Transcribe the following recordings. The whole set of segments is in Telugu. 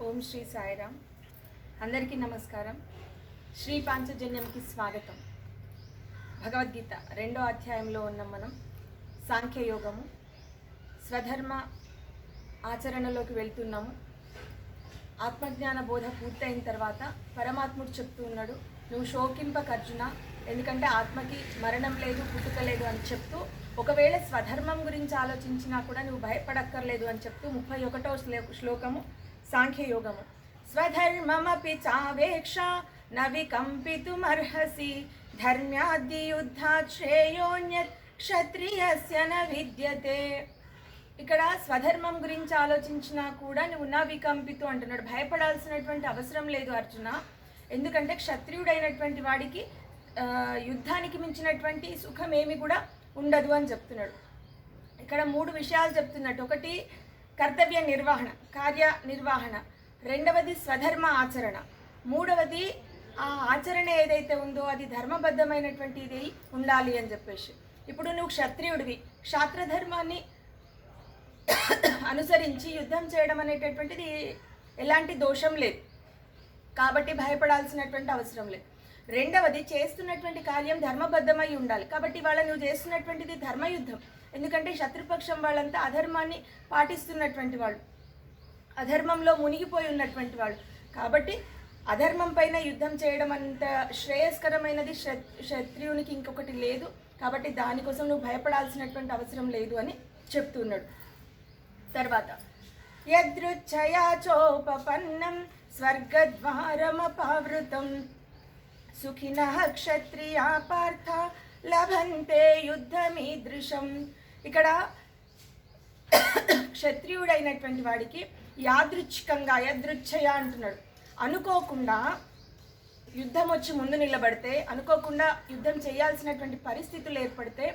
ఓం శ్రీ సాయిరామ్. అందరికీ నమస్కారం. శ్రీ పాంచజన్యంకి స్వాగతం. భగవద్గీత 2వ అధ్యాయంలో ఉన్నాం మనం. సాంఖ్యయోగము, స్వధర్మ ఆచరణలోకి వెళ్తున్నాము. ఆత్మజ్ఞాన బోధ పూర్తయిన తర్వాత పరమాత్ముడు చెప్తూ ఉన్నాడు, నువ్వు శోకింపక అర్జున, ఎందుకంటే ఆత్మకి మరణం లేదు, పుట్టుక లేదు అని చెప్తూ, ఒకవేళ స్వధర్మం గురించి ఆలోచించినా కూడా నువ్వు భయపడక్కర్లేదు అని చెప్తూ 31వ శ్లోకము సాంఖ్యయోగము. స్వధర్మమపి చావేక్ష న వికంపితుమర్హసి ధర్మ్యాద్ది యుద్ధాత్ శ్రేయోన్యత్ క్షత్రియస్య న విద్యతే. ఇక్కడ స్వధర్మం గురించి ఆలోచించినా కూడా నువ్వు నా వికంపితు అంటున్నాడు. భయపడాల్సినటువంటి అవసరం లేదు అర్జున, ఎందుకంటే క్షత్రియుడైనటువంటి వాడికి యుద్ధానికి మించినటువంటి సుఖం ఏమి కూడా ఉండదు అని చెప్తున్నాడు. ఇక్కడ 3 విషయాలు చెప్తున్నట్టు. ఒకటి కర్తవ్య నిర్వహణ, కార్య నిర్వహణ. రెండవది స్వధర్మ ఆచరణ. మూడవది ఆ ఆచరణ ఏదైతే ఉందో అది ధర్మబద్ధమైనటువంటిది ఉండాలి అని చెప్పేసి. ఇప్పుడు నువ్వు క్షత్రియుడివి, క్షాత్రధర్మాన్ని అనుసరించి యుద్ధం చేయడం అనేటటువంటిది ఎలాంటి దోషం లేదు, కాబట్టి భయపడాల్సినటువంటి అవసరం లేదు. రెండవది, చేస్తున్నటువంటి కార్యం ధర్మబద్ధమై ఉండాలి, కాబట్టి వాళ్ళ నువ్వు చేస్తున్నటువంటిది ధర్మయుద్ధం. ఎందుకంటే శత్రుపక్షం వాళ్ళంతా అధర్మాన్ని పాటిస్తున్నటువంటి వాళ్ళు, అధర్మంలో మునిగిపోయి ఉన్నటువంటి వాళ్ళు, కాబట్టి అధర్మం పైన యుద్ధం చేయడం అంత శ్రేయస్కరమైనది క్షత్రియునికి ఇంకొకటి లేదు, కాబట్టి దానికోసం నువ్వు భయపడాల్సినటువంటి అవసరం లేదు అని చెప్తున్నాడు. తర్వాత యదృచ్ఛయా చోపపన్నం స్వర్గద్వారమపావృతం సుఖినః క్షత్రియా పార్థ లభంతే యుద్ధమీదృశం. ఇక్కడ క్షత్రియుడైనటువంటి వాడికి యాదృచ్ఛికంగా, యదృచ్ఛయ అంటున్నాడు, అనుకోకుండా యుద్ధం వచ్చి ముందు నిలబడితే, అనుకోకుండా యుద్ధం చేయాల్సినటువంటి పరిస్థితులు ఏర్పడితే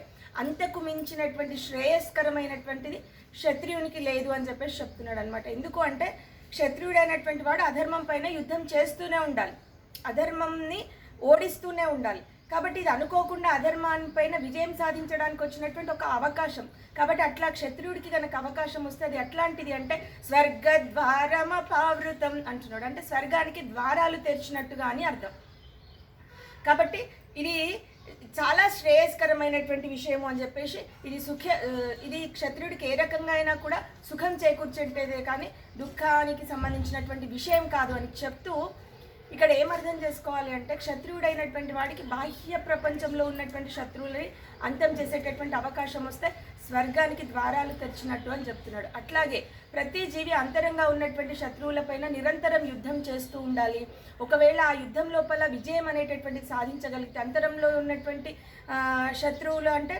అంతకు మించినటువంటి శ్రేయస్కరమైనటువంటిది క్షత్రియునికి లేదు అని చెప్పేసి చెప్తున్నాడు అనమాట. ఎందుకు అంటే క్షత్రియుడైనటువంటి వాడు అధర్మం పైన యుద్ధం చేస్తూనే ఉండాలి, అధర్మంని ఓడిస్తూనే ఉండాలి. కాబట్టి ఇది అనుకోకుండా అధర్మాన్ని పైన విజయం సాధించడానికి వచ్చినటువంటి ఒక అవకాశం. కాబట్టి అట్లా క్షత్రియుడికి కనుక అవకాశం వస్తే అది ఎట్లాంటిది అంటే స్వర్గద్వారమపావృతం అంటున్నాడు, అంటే స్వర్గానికి ద్వారాలు తెరిచినట్టుగా అని అర్థం. కాబట్టి ఇది చాలా శ్రేయస్కరమైనటువంటి విషయము అని చెప్పేసి, ఇది క్షత్రియుడికి ఏ రకంగా అయినా కూడా సుఖం చేకూర్చేదే కానీ దుఃఖానికి సంబంధించినటువంటి విషయం కాదు అని చెప్తూ, ఇక్కడ ఏమర్థం చేసుకోవాలి అంటే క్షత్రియుడైనటువంటి వాడికి బాహ్య ప్రపంచంలో ఉన్నటువంటి శత్రువులని అంతం చేసేటటువంటి అవకాశం వస్తే స్వర్గానికి ద్వారాలు తెరిచినట్టు అని చెప్తున్నాడు. అట్లాగే ప్రతి జీవి అంతరంగా ఉన్నటువంటి శత్రువులపైన నిరంతరం యుద్ధం చేస్తూ ఉండాలి. ఒకవేళ ఆ యుద్ధం లోపల విజయం అనేటటువంటిది సాధించగలిగితే, అంతరంలో ఉన్నటువంటి శత్రువులు అంటే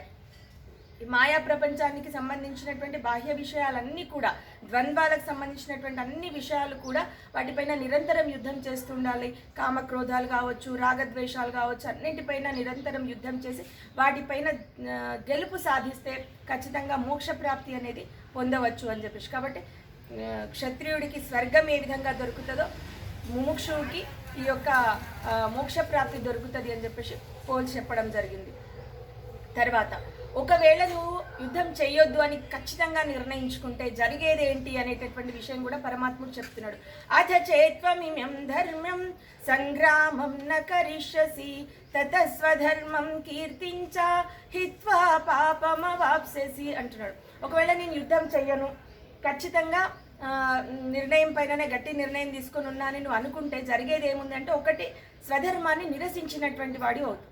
మాయా ప్రపంచానికి సంబంధించినటువంటి బాహ్య విషయాలన్నీ కూడా, ద్వంద్వాలకు సంబంధించినటువంటి అన్ని విషయాలు కూడా వాటిపైన నిరంతరం యుద్ధం చేస్తూ ఉండాలి. కామక్రోధాలు కావచ్చు, రాగద్వేషాలు కావచ్చు, అన్నింటిపైన నిరంతరం యుద్ధం చేసి వాటిపైన గెలుపు సాధిస్తే ఖచ్చితంగా మోక్షప్రాప్తి అనేది పొందవచ్చు అని చెప్పేసి. కాబట్టి క్షత్రియుడికి స్వర్గం ఏ విధంగా దొరుకుతుందో ముముక్షువుకి ఈ యొక్క మోక్షప్రాప్తి దొరుకుతుంది అని చెప్పేసి పోల్చి చెప్పడం జరిగింది. తర్వాత ఒకవేళ నువ్వు యుద్ధం చేయొద్దు అని ఖచ్చితంగా నిర్ణయించుకుంటే జరిగేది ఏంటి అనేటటువంటి విషయం కూడా పరమాత్ముడు చెప్తున్నాడు. అథ చేత్వమిమం ధర్మం సంగ్రామం న కరిష్యసి తత స్వధర్మం కీర్తించ హిత్వా పాపమవాప్స్యసి అంటున్నాడు. ఒకవేళ నేను యుద్ధం చెయ్యను, ఖచ్చితంగా నిర్ణయం పైననే గట్టి నిర్ణయం తీసుకొని ఉన్నాను నువ్వు అనుకుంటే జరిగేది ఏముంది అంటే, ఒకటి స్వధర్మాన్ని నిరసించినటువంటి వాడి అవుతుంది.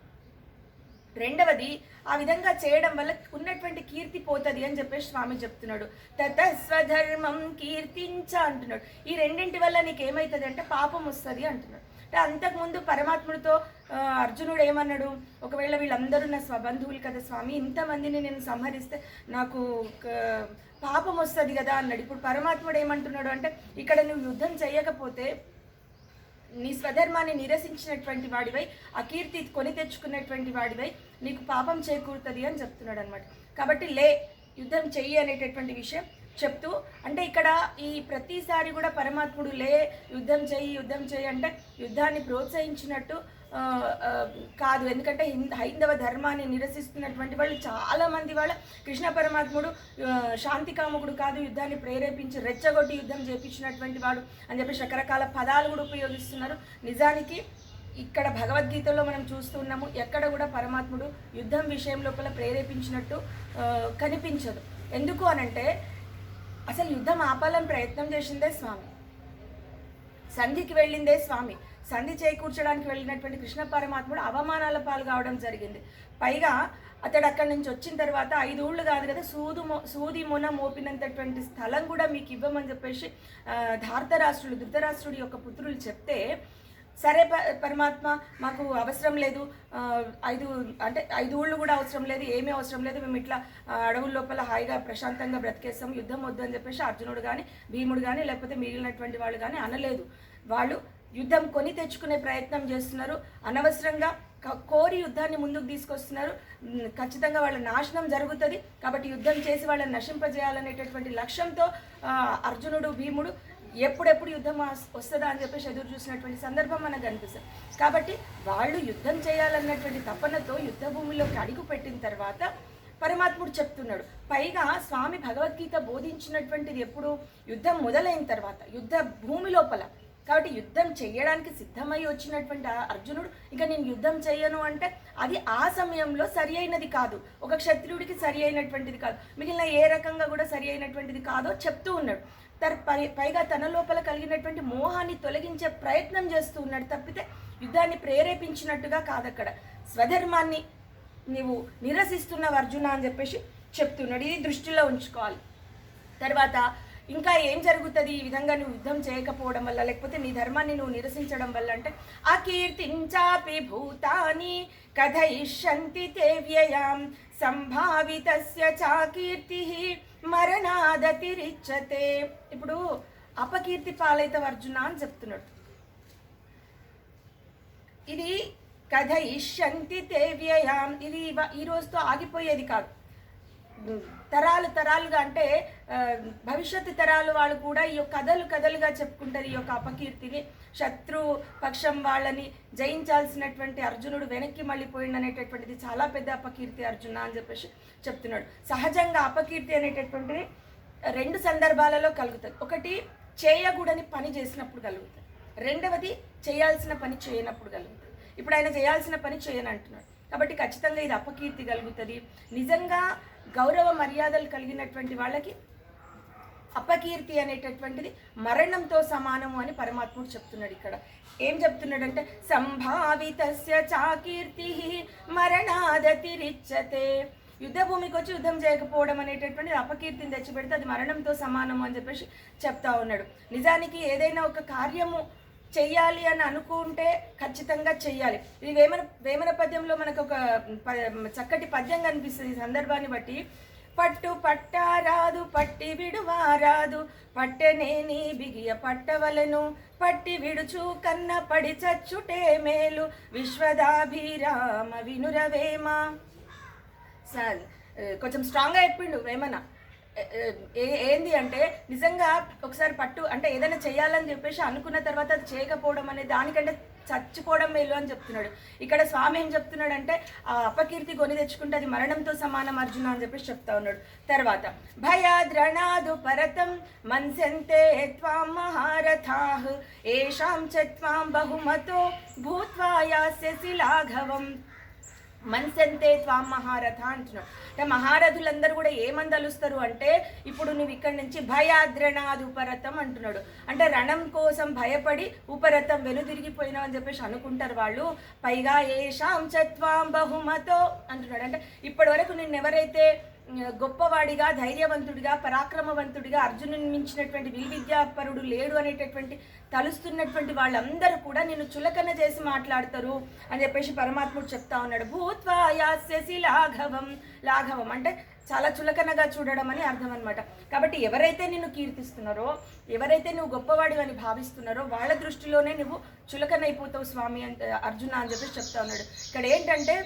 రెండవది, ఆ విధంగా చేయడం వల్ల ఉన్నటువంటి కీర్తి పోతుంది అని చెప్పేసి స్వామి చెప్తున్నాడు. తత స్వధర్మం కీర్తించ అంటున్నాడు. ఈ రెండింటి వల్ల నీకు ఏమవుతుంది అంటే పాపం వస్తుంది అంటున్నాడు. అంటే అంతకుముందు పరమాత్ముడితో అర్జునుడు ఏమన్నాడు, ఒకవేళ వీళ్ళందరూ నా స్వబంధువులు కదా స్వామి, ఇంతమందిని నేను సంహరిస్తే నాకు పాపం వస్తుంది కదా అన్నాడు. ఇప్పుడు పరమాత్ముడు ఏమంటున్నాడు అంటే, ఇక్కడ నువ్వు యుద్ధం చేయకపోతే నీ స్వధర్మాన్ని నిరసించినటువంటి వాడివై, అకీర్తి కొని తెచ్చుకున్నటువంటి వాడివై నీకు పాపం చేకూరుతుంది అని చెప్తున్నాడు అనమాట. కాబట్టి యుద్ధం చెయ్యి అనేటటువంటి విషయం చెప్తూ, అంటే ఇక్కడ ఈ ప్రతిసారి కూడా పరమాత్ముడు యుద్ధం చెయ్యి అంటే యుద్ధాన్ని ప్రోత్సహించినట్టు కాదు. ఎందుకంటే హైందవ ధర్మాన్ని నిరసిస్తున్నటువంటి వాళ్ళు చాలామంది వాళ్ళ కృష్ణ పరమాత్ముడు శాంతికాముకుడు కాదు, యుద్ధాన్ని ప్రేరేపించి రెచ్చగొట్టి యుద్ధం చేపించినటువంటి వాడు అని చెప్పేసి రకరకాల పదాలు కూడా ఉపయోగిస్తున్నారు. నిజానికి ఇక్కడ భగవద్గీతలో మనం చూస్తున్నాము, ఎక్కడ కూడా పరమాత్ముడు యుద్ధం విషయం లోపల ప్రేరేపించినట్టు కనిపించదు. ఎందుకు అనంటే అసలు యుద్ధం ఆపాలని ప్రయత్నం చేసిందే స్వామి, సంధికి వెళ్ళిందే స్వామి. సంధి చేకూర్చడానికి వెళ్ళినటువంటి కృష్ణ పరమాత్ముడు అవమానాల పాలు కావడం జరిగింది. పైగా అతడు అక్కడి నుంచి వచ్చిన తర్వాత 5 ఊళ్ళు కాదు కదా, సూది మొన మోపినంతటువంటి స్థలం కూడా మీకు ఇవ్వమని చెప్పేసి ధృతరాష్ట్రుడి యొక్క పుత్రులు చెప్తే, సరే పరమాత్మ మాకు అవసరం లేదు, 5 ఊళ్ళు కూడా అవసరం లేదు, ఏమీ అవసరం లేదు, మేము ఇట్లా అడవుల లోపల హాయిగా ప్రశాంతంగా బ్రతికేస్తాం, యుద్ధం వద్దు అని చెప్పేసి అర్జునుడు కానీ భీముడు కానీ లేకపోతే మిగిలినటువంటి వాళ్ళు కానీ అనలేదు. వాళ్ళు యుద్ధం కొని తెచ్చుకునే ప్రయత్నం చేస్తున్నారు, అనవసరంగా కోరి యుద్ధాన్ని ముందుకు తీసుకొస్తున్నారు. ఖచ్చితంగా వాళ్ళ నాశనం జరుగుతుంది కాబట్టి యుద్ధం చేసి వాళ్ళని నశింపజేయాలనేటటువంటి లక్ష్యంతో అర్జునుడు భీముడు ఎప్పుడెప్పుడు యుద్ధం వస్తుందా అని చెప్పేసి ఎదురు చూసినటువంటి సందర్భం మనకు కనిపిస్తుంది. కాబట్టి వాళ్ళు యుద్ధం చేయాలన్నటువంటి తపనతో యుద్ధ భూమిలోకి అడుగు పెట్టిన తర్వాత పరమాత్ముడు చెప్తున్నాడు. పైగా స్వామి భగవద్గీత బోధించినటువంటిది ఎప్పుడు? యుద్ధం మొదలైన తర్వాత, యుద్ధ భూమి లోపల. కాబట్టి యుద్ధం చేయడానికి సిద్ధమై వచ్చినటువంటి అర్జునుడు ఇంకా నేను యుద్ధం చేయను అంటే అది ఆ సమయంలో సరి అయినది కాదు, ఒక క్షత్రియుడికి సరి అయినటువంటిది కాదు, మిగిలిన ఏ రకంగా కూడా సరి అయినటువంటిది కాదో చెప్తూ ఉన్నాడు. పైగా తన లోపల కలిగినటువంటి మోహాన్ని తొలగించే ప్రయత్నం చేస్తూ ఉన్నాడు తప్పితే యుద్ధాన్ని ప్రేరేపించినట్టుగా కాదక్కడ. స్వధర్మాన్ని నీవు నిరసిస్తున్నావు అర్జున అని చెప్పేసి చెప్తున్నాడు. ఇది దృష్టిలో ఉంచుకోవాలి. తర్వాత ఇంకా ఏం జరుగుతుంది ఈ విధంగా నువ్వు యుద్ధం చేయకపోవడం వల్ల, లేకపోతే నీ ధర్మాన్ని నువ్వు నిరసించడం వల్ల అంటే, అకీర్తించాపి భూతాని కథయిష్యంతి తే వ్యయాం సంభావితస్య చాకీర్తి మరణాదతిరిచ్యతే. ఇప్పుడు అపకీర్తి పాలైతవ అర్జున అని చెప్తున్నాడు. ఇది కథయిష్యంతి తే వ్యయాం, ఇది ఈ రోజుతో ఆగిపోయేది కాదు. తరాలుగా అంటే భవిష్యత్తు తరాలు వాళ్ళు కూడా ఈ యొక్క కథలుగా చెప్పుకుంటారు ఈ యొక్క అపకీర్తిని. శత్రు పక్షం వాళ్ళని జయించాల్సినటువంటి అర్జునుడు వెనక్కి మళ్ళీపోయింది అనేటటువంటిది చాలా పెద్ద అపకీర్తి అర్జున అని చెప్పేసి చెప్తున్నాడు. సహజంగా అపకీర్తి అనేటటువంటిది 2 సందర్భాలలో కలుగుతుంది. ఒకటి చేయకూడని పని చేసినప్పుడు కలుగుతుంది, రెండవది చేయాల్సిన పని చేయనప్పుడు కలుగుతుంది. ఇప్పుడు ఆయన చేయాల్సిన పని చేయనంటున్నాడు కాబట్టి ఖచ్చితంగా ఇది అపకీర్తి కలుగుతుంది. నిజంగా గౌరవ మర్యాదలు కలిగినటువంటి వాళ్ళకి అపకీర్తి అనేటటువంటిది మరణంతో సమానము అని పరమాత్ముడు చెప్తున్నాడు. ఇక్కడ ఏం చెప్తున్నాడంటే సంభావితస్య చాకీర్తి మరణాదతిరిచ్యతే. యుద్ధ భూమికి వచ్చి యుద్ధం చేయకపోవడం అనేటటువంటిది అపకీర్తిని తెచ్చిపెడితే అది మరణంతో సమానము అని చెప్పేసి చెప్తా ఉన్నాడు. నిజానికి ఏదైనా ఒక కార్యము చెయ్యాలి అని అనుకుంటే ఖచ్చితంగా చెయ్యాలి. ఇది వేమన పద్యంలో మనకు ఒక చక్కటి పద్యం కనిపిస్తుంది ఈ సందర్భాన్ని బట్టి. పట్టు పట్టారాదు పట్టి విడువారాదు పట్టెనేని బిగియ పట్టవలను పట్టి విడుచు కన్న పడి చచ్చుటే మేలు విశ్వదాభిరామ వినురవేమ. కొంచెం స్ట్రాంగ్గా చెప్పిండు వేమన. ఏంది అంటే నిజంగా ఒకసారి పట్టు అంటే ఏదైనా చేయాలని చెప్పేసి అనుకున్న తర్వాత అది చేయకపోవడం అనే దానికంటే చచ్చిపోవడం మేలు అని చెప్తున్నాడు. ఇక్కడ స్వామి ఏం చెప్తున్నాడు అంటే ఆ అపకీర్తి కొని తెచ్చుకుంటే అది మరణంతో సమానం అర్జున అని చెప్పేసి చెప్తా ఉన్నాడు. తర్వాత భయాద్రణాదు పరతం మన్సంతే త్వాం మహారథాః ఏషాం చ త్వాం బహుమతో భూత్వా యాస్యసి లాఘవం. మన్సంతే త్వాం మహారథ అంటున్నాడు. అంటే మహారథులందరూ కూడా ఏమని తలుస్తారు అంటే ఇప్పుడు నువ్వు ఇక్కడి నుంచి భయాద్రణాదు ఉపరథం అంటున్నాడు. అంటే రణం కోసం భయపడి ఉపరథం వెనుదిరిగిపోయినావు అని చెప్పేసి అనుకుంటారు వాళ్ళు. పైగా ఏషాం చ త్వాం బహుమతో అంటున్నాడు. అంటే ఇప్పటి వరకు నిన్నెవరైతే గొప్పవాడిగా ధైర్యవంతుడిగా పరాక్రమవంతుడిగా అర్జునుని మించినటువంటి విద్యాపరుడు లేడు అనేటటువంటి తలుస్తున్నటువంటి వాళ్ళందరూ కూడా నిన్ను చులకన చేసి మాట్లాడతారు అని చెప్పేసి పరమాత్ముడు చెప్తా ఉన్నాడు. భూత్వా యాస్యసి లాఘవం. లాఘవం అంటే చాలా చులకనగా చూడడం అని అర్థం అనమాట. కాబట్టి ఎవరైతే నిన్ను కీర్తిస్తున్నారో, ఎవరైతే నువ్వు గొప్పవాడివి అని భావిస్తున్నారో వాళ్ళ దృష్టిలోనే నువ్వు చులకనైపోతావు స్వామి అంటే అర్జున అని చెప్పేసి చెప్తా ఉన్నాడు. ఇక్కడ ఏంటంటే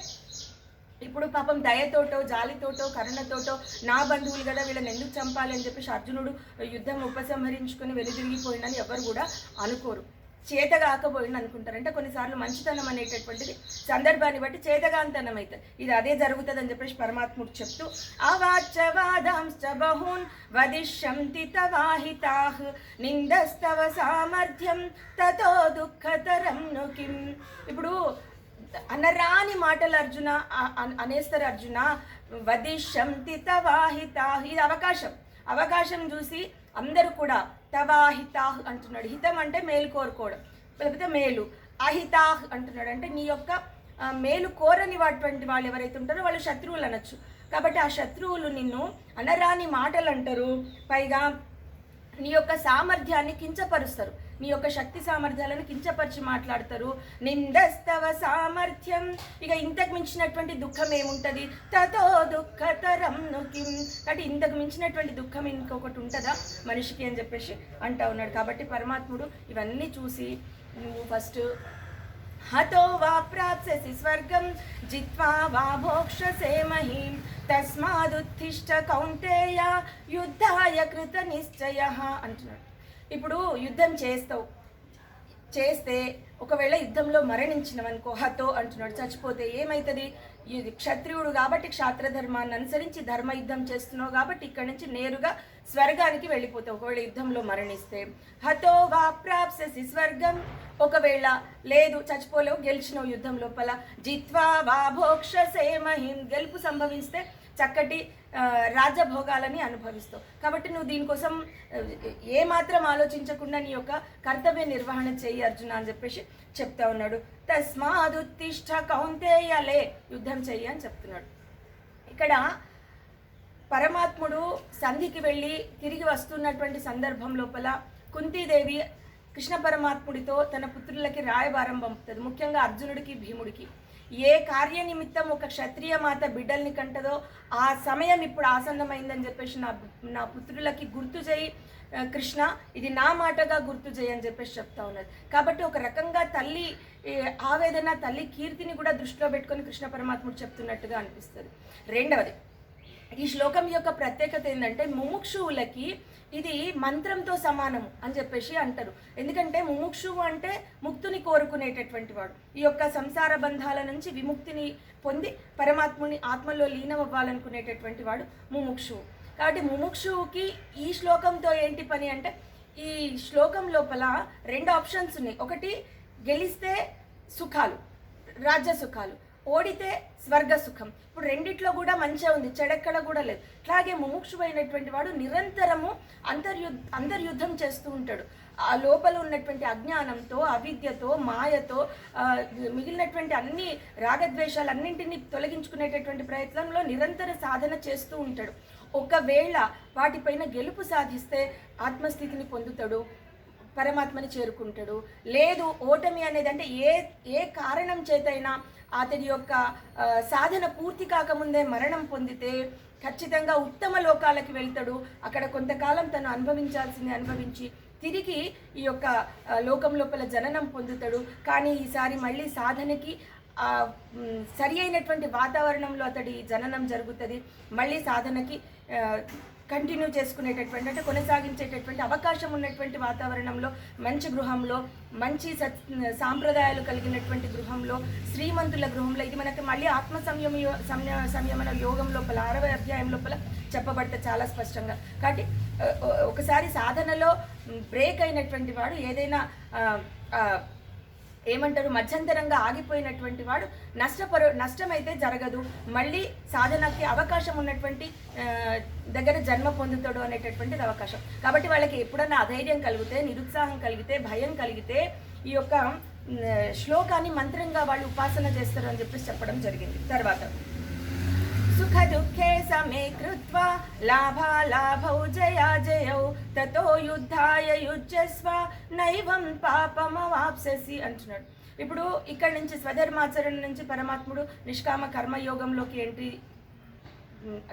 ఇప్పుడు పాపం దయతోటో జాలితోటో కరుణతోటో నా బంధువులు కదా వీళ్ళని ఎందుకు చంపాలి అని చెప్పేసి అర్జునుడు యుద్ధం ఉపసంహరించుకొని వెనుదిరిగిపోయిందని ఎవరు కూడా అనుకోరు. చేత కాకపోయింది అనుకుంటారు. అంటే కొన్నిసార్లు మంచితనం అనేటటువంటిది సందర్భాన్ని బట్టి చేతగాంతనం అవుతుంది. ఇది అదే జరుగుతుంది అని చెప్పేసి పరమాత్ముడు చెప్తూ అవాచవాదాంశ్చ బహూన్ వదిష్యంతి తవాహితాః నిందస్తవ సామర్థ్యం తతో దుఃఖతరం ను కిం. ఇప్పుడు అనరాని మాటలు అర్జున అనేస్తారు. అర్జున వదిష్యంతి తవాహితాః, ఇది అవకాశం చూసి అందరూ కూడా తవాహితాహ్ అంటున్నాడు. హితం అంటే మేలు కోరుకోవడం, లేకపోతే మేలు. అహితాహ్ అంటున్నాడు అంటే నీ యొక్క మేలు కోరని వాటి వాళ్ళు ఎవరైతే ఉంటారో వాళ్ళు శత్రువులు అనొచ్చు. కాబట్టి ఆ శత్రువులు నిన్ను అనరాని మాటలు అంటారు, పైగా నీ యొక్క సామర్థ్యాన్ని కించపరుస్తారు, నీ యొక్క శక్తి సామర్థ్యాలను కించపరిచి మాట్లాడతారు. నిందస్తవ సామర్థ్యం, ఇక ఇంతకు మించినటువంటి దుఃఖం ఏముంటుంది? తతో దుఃఖతరం ను కిం, కాబట్టి ఇంతకు మించినటువంటి దుఃఖం ఇంకొకటి ఉంటుందా మనిషికి అని చెప్పేసి అంటా ఉన్నాడు. కాబట్టి పరమాత్ముడు ఇవన్నీ చూసి నువ్వు ఫస్ట్ హతో వా ప్రాప్స్యసి స్వర్గం జిత్వా వా భోక్షసే మహీం తస్మాదుత్తిష్ట కౌంతేయ యుద్ధాయ కృత నిశ్చయః అంటున్నాడు. ఇప్పుడు యుద్ధం చేస్తే ఒకవేళ యుద్ధంలో మరణించినవనుకో, హతో అంటున్నాడు, చచ్చిపోతే ఏమవుతుంది? ఇది క్షత్రియుడు కాబట్టి క్షాత్రధర్మాన్ని అనుసరించి ధర్మయుద్ధం చేస్తున్నావు కాబట్టి ఇక్కడి నుంచి నేరుగా స్వర్గానికి వెళ్ళిపోతావు ఒకవేళ యుద్ధంలో మరణిస్తే. హతో వా ప్రాప్స్యసి స్వర్గం, ఒకవేళ లేదు చచ్చిపోలేవు, గెలిచినవు యుద్ధం లోపల. జిత్వా వా భోక్షసే మహిం, గెలుపు సంభవిస్తే చక్కటి రాజభోగాలని అనుభవిస్తావు. కాబట్టి నువ్వు దీనికోసం ఏమాత్రం ఆలోచించకుండా నీ యొక్క కర్తవ్య నిర్వహణ చేయి అర్జున అని చెప్పేసి చెప్తా ఉన్నాడు. తస్మాదుత్తిష్ట కౌంతేయలే, యుద్ధం చెయ్యి అని చెప్తున్నాడు. ఇక్కడ పరమాత్ముడు సంధికి వెళ్ళి తిరిగి వస్తున్నటువంటి సందర్భం లోపల కుంతీదేవి కృష్ణ పరమాత్ముడితో తన పుత్రులకి రాయబారం పంపుతుంది, ముఖ్యంగా అర్జునుడికి భీముడికి. ఏ కార్యనిమిత్తం ఒక క్షత్రియ మాత బిడ్డల్ని కంటదో ఆ సమయం ఇప్పుడు ఆసన్నమైందని చెప్పేసి నా పుత్రులకి గుర్తు చేయి కృష్ణ, ఇది నా మాటగా గుర్తు చేయని చెప్పేసి చెప్తా ఉన్నది. కాబట్టి ఒక రకంగా తల్లి ఆవేదన, తల్లి కీర్తిని కూడా దృష్టిలో పెట్టుకొని కృష్ణ పరమాత్ముడు చెప్తున్నట్టుగా అనిపిస్తుంది. రెండవది, ఈ శ్లోకం యొక్క ప్రత్యేకత ఏంటంటే ముముక్షువులకి ఇది మంత్రంతో సమానము అని చెప్పేసి అంటారు. ఎందుకంటే ముముక్షువు అంటే ముక్తిని కోరుకునేటటువంటి వాడు, ఈ యొక్క సంసార బంధాల నుంచి విముక్తిని పొంది పరమాత్ముని ఆత్మలో లీనమవ్వాలనుకునేటటువంటి వాడు ముముక్షువు. కాబట్టి ముముక్షువుకి ఈ శ్లోకంతో ఏంటి పని అంటే, ఈ శ్లోకం లోపల రెండు ఆప్షన్స్ ఉన్నాయి. ఒకటి గెలిస్తే సుఖాలు, రాజ్య సుఖాలు, ఓడితే స్వర్గ సుఖం. ఇప్పుడు రెండిట్లో కూడా మంచిగా ఉంది, చెడెక్కడ కూడా లేదు. అట్లాగే ముముక్షువైనటువంటి వాడు నిరంతరము అంతర్యుద్ధం చేస్తూ ఉంటాడు. ఆ లోపల ఉన్నటువంటి అజ్ఞానంతో, అవిద్యతో, మాయతో, మిగిలినటువంటి అన్ని రాగద్వేషాలన్నింటినీ తొలగించుకునేటటువంటి ప్రయత్నంలో నిరంతర సాధన చేస్తూ ఉంటాడు. ఒకవేళ వాటిపైన గెలుపు సాధిస్తే ఆత్మస్థితిని పొందుతాడు, పరమాత్మని చేరుకుంటాడు. లేదు ఓటమి అనేది అంటే ఏ కారణం చేతైనా అతడి యొక్క సాధన పూర్తి కాకముందే మరణం పొందితే ఖచ్చితంగా ఉత్తమ లోకాలకి వెళ్తాడు. అక్కడ కొంతకాలం తను అనుభవించాల్సింది అనుభవించి తిరిగి ఈ యొక్క లోకం లోపల జననం పొందుతాడు. కానీ ఈసారి మళ్ళీ సాధనకి సరి అయినటువంటి వాతావరణంలో అతడి జననం జరుగుతుంది. మళ్ళీ సాధనకి కంటిన్యూ చేసుకునేటటువంటి అంటే కొనసాగించేటటువంటి అవకాశం ఉన్నటువంటి వాతావరణంలో, మంచి గృహంలో, మంచి సాంప్రదాయాలు కలిగినటువంటి గృహంలో, శ్రీమంతుల గృహంలో, ఇది మనకి మళ్ళీ ఆత్మ సంయమన యోగం లోపల 6వ అధ్యాయం లోపల చెప్పబడితే చాలా స్పష్టంగా. కాబట్టి ఒకసారి సాధనలో బ్రేక్ అయినటువంటి వాడు, ఏదైనా ఏమంటారు మధ్యంతరంగా ఆగిపోయినటువంటి వాడు నష్టమైతే జరగదు, మళ్ళీ సాధనకి అవకాశం ఉన్నటువంటి దగ్గర జన్మ పొందుతాడు అనేటటువంటిది అవకాశం. కాబట్టి వాళ్ళకి ఎప్పుడన్నా అధైర్యం కలిగితే, నిరుత్సాహం కలిగితే, భయం కలిగితే ఈ యొక్క శ్లోకాన్ని మంత్రంగా వాళ్ళు ఉపాసన చేస్తారు అని చెప్పేసి చెప్పడం జరిగింది. తర్వాత సుఖ దుఃఖే సమే కృత్వా లాభాలాభౌ జయాజయౌ తతో యుద్ధాయ యుజ్యస్వ నైవం పాపమవాప్స్యసి అంటున్నాడు. ఇప్పుడు ఇక్కడ నుంచి స్వధర్మాచరణ నుంచి పరమాత్ముడు నిష్కామ కర్మయోగంలోకి ఎంట్రీ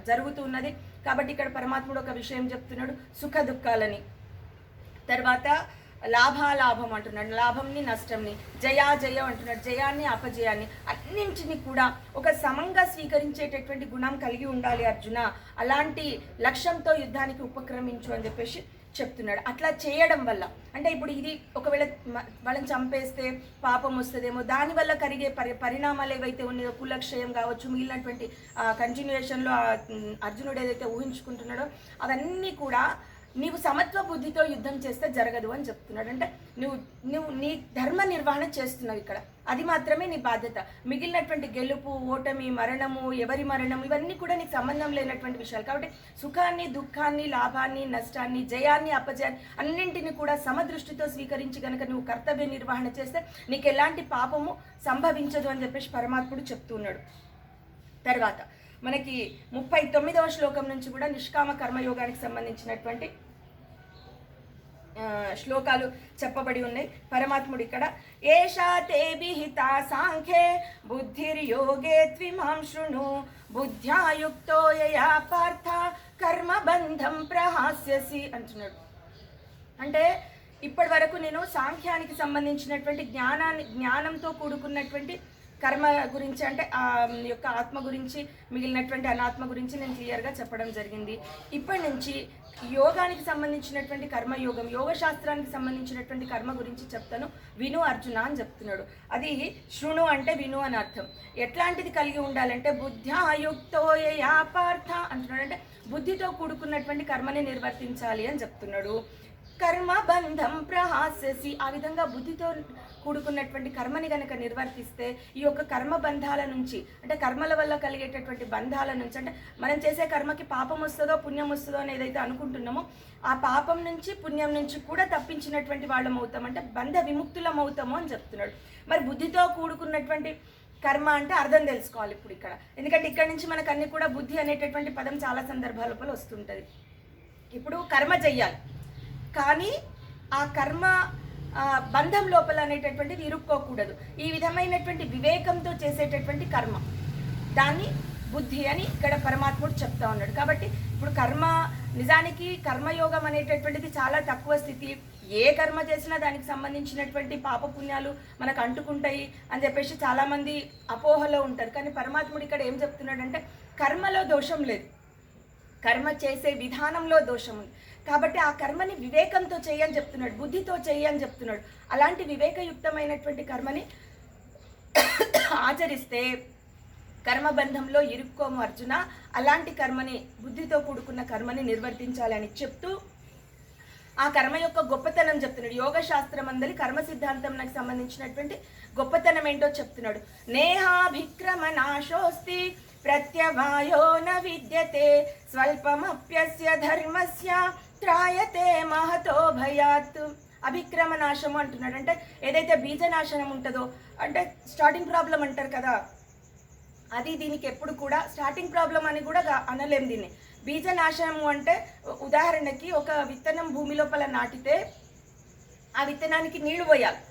జరుగుతున్నది. కాబట్టి ఇక్కడ పరమాత్ముడు ఒక విషయం చెప్తున్నాడు, సుఖ దుఃఖాలని. తర్వాత లాభాలాభం అంటున్నాడు, లాభంని నష్టంని, జయాజయం అంటున్నాడు, జయాన్ని అపజయాన్ని, అన్నింటినీ కూడా ఒక సమంగా స్వీకరించేటటువంటి గుణం కలిగి ఉండాలి అర్జున. అలాంటి లక్ష్యంతో యుద్ధానికి ఉపక్రమించు అని చెప్పేసి చెప్తున్నాడు. అట్లా చేయడం వల్ల అంటే ఇప్పుడు ఇది ఒకవేళ వాళ్ళని చంపేస్తే పాపం వస్తుందేమో, దానివల్ల కలిగే పరిణామాలు ఏవైతే ఉన్నాయో, కులక్షయం కావచ్చు, మిగిలినటువంటి కంటిన్యూషన్లో అర్జునుడు ఏదైతే ఊహించుకుంటున్నాడో అవన్నీ కూడా నీవు సమత్వ బుద్ధితో యుద్ధం చేస్తే జరగదు అని చెప్తున్నాడు. అంటే నువ్వు నీ ధర్మ నిర్వహణ చేస్తున్నావు ఇక్కడ, అది మాత్రమే నీ బాధ్యత. మిగిలినటువంటి గెలుపు, ఓటమి, మరణము, ఎవరి మరణం, ఇవన్నీ కూడా నీకు సంబంధం లేనటువంటి విషయాలు. కాబట్టి సుఖాన్ని, దుఃఖాన్ని, లాభాన్ని, నష్టాన్ని, జయాన్ని, అపజయాన్ని అన్నింటిని కూడా సమదృష్టితో స్వీకరించి కనుక నువ్వు కర్తవ్య నిర్వహణ చేస్తే నీకు ఎలాంటి పాపము సంభవించదు అని చెప్పేసి పరమాత్ముడు చెప్తున్నాడు. తర్వాత మనకి 39వ శ్లోకం నుంచి కూడా నిష్కామ కర్మయోగానికి సంబంధించినటువంటి శ్లోకాలు చెప్పబడి ఉన్నాయి. పరమాత్ముడు ఇక్కడ ఏషా తే విహితా సాంఖ్యే బుద్ధిర్యోగే త్విమాం శృణు బుద్ధ్యాయుక్తో యయా పార్థ కర్మబంధం ప్రహాస్యసి అంటున్నాడు. అంటే ఇప్పటి వరకు నేను సాంఖ్యానికి సంబంధించినటువంటి జ్ఞానంతో కూడుకున్నటువంటి కర్మ గురించి, అంటే ఆ యొక్క ఆత్మ గురించి, మిగిలినటువంటి అనాత్మ గురించి నేను క్లియర్గా చెప్పడం జరిగింది. ఇప్పటి నుంచి యోగానికి సంబంధించినటువంటి కర్మయోగం, యోగ శాస్త్రానికి సంబంధించినటువంటి కర్మ గురించి చెప్తాను, విను అర్జున అని చెప్తున్నాడు. అది శృణు అంటే విను అని అర్థం. ఎట్లాంటిది కలిగి ఉండాలంటే బుద్ధ్యాయుక్తో యయా పార్థ అంటున్నాడు. అంటే బుద్ధితో కూడుకున్నటువంటి కర్మని నిర్వర్తించాలి అని చెప్తున్నాడు. కర్మ బంధం ప్రహాస్యసి, ఆ విధంగా బుద్ధితో కూడుకున్నటువంటి కర్మని గనక నిర్వర్తిస్తే ఈ యొక్క కర్మ బంధాల నుంచి, అంటే కర్మల వల్ల కలిగేటటువంటి బంధాల నుంచి, అంటే మనం చేసే కర్మకి పాపం వస్తుందో పుణ్యం వస్తుందో అని ఏదైతే అనుకుంటున్నామో ఆ పాపం నుంచి పుణ్యం నుంచి కూడా తప్పించినటువంటి వాళ్ళం అవుతాం, అంటే బంధ విముక్తులం అవుతాము అని చెప్తున్నాడు. మరి బుద్ధితో కూడుకున్నటువంటి కర్మ అంటే అర్థం తెలుసుకోవాలి ఇప్పుడు ఇక్కడ, ఎందుకంటే ఇక్కడ నుంచి మనకు అన్ని కూడా బుద్ధి అనేటటువంటి పదం చాలా సందర్భాల లోపల వస్తుంటుంది. ఇప్పుడు కర్మ చెయ్యాలి, కానీ ఆ కర్మ బంధం లోపల అనేటటువంటిది ఇరుక్కోకూడదు. ఈ విధమైనటువంటి వివేకంతో చేసేటటువంటి కర్మ, దాన్ని బుద్ధి అని ఇక్కడ పరమాత్ముడు చెప్తా ఉన్నాడు. కాబట్టి ఇప్పుడు కర్మ, నిజానికి కర్మయోగం అనేటటువంటిది చాలా తక్కువ స్థితి. ఏ కర్మ చేసినా దానికి సంబంధించినటువంటి పాపపుణ్యాలు మనకు అంటుకుంటాయి అని చెప్పేసి చాలామంది అపోహలో ఉంటారు. కానీ పరమాత్ముడు ఇక్కడ ఏం చెప్తున్నాడంటే కర్మలో దోషం లేదు, కర్మ చేసే విధానంలో దోషం ఉంది. కాబట్టి ఆ కర్మని వివేకంతో చేయని చెప్తున్నాడు, బుద్ధితో చేయని చెప్తున్నాడు. అలాంటి వివేకయుక్తమైనటువంటి కర్మని ఆచరిస్తే కర్మబంధంలో ఇరుక్కోము అర్జున. అలాంటి కర్మని, బుద్ధితో కూడుకున్న కర్మని నిర్వర్తించాలని చెప్తూ ఆ కర్మ యొక్క గొప్పతనం చెప్తున్నాడు. యోగ శాస్త్రం అందరి కర్మ సిద్ధాంతంకి సంబంధించినటువంటి గొప్పతనం ఏంటో చెప్తున్నాడు. నేహాభిక్రమ నాశోస్తి ప్రత్యవాయో న విద్యతే స్వల్పమప్యస్య ధర్మస్య త్రాయతే మహతో భయాత్. అభిక్రమ నాశము అంటున్నాడు. అంటే ఏదైతే బీజనాశనం ఉంటుందో, అంటే స్టార్టింగ్ ప్రాబ్లం అంటారు కదా, అది దీనికి ఎప్పుడు కూడా స్టార్టింగ్ ప్రాబ్లం అని కూడా అనలేం దీన్ని. బీజనాశనము అంటే ఉదాహరణకి ఒక విత్తనం భూమి లోపల నాటితే ఆ విత్తనానికి నీళ్లు పోయాలి,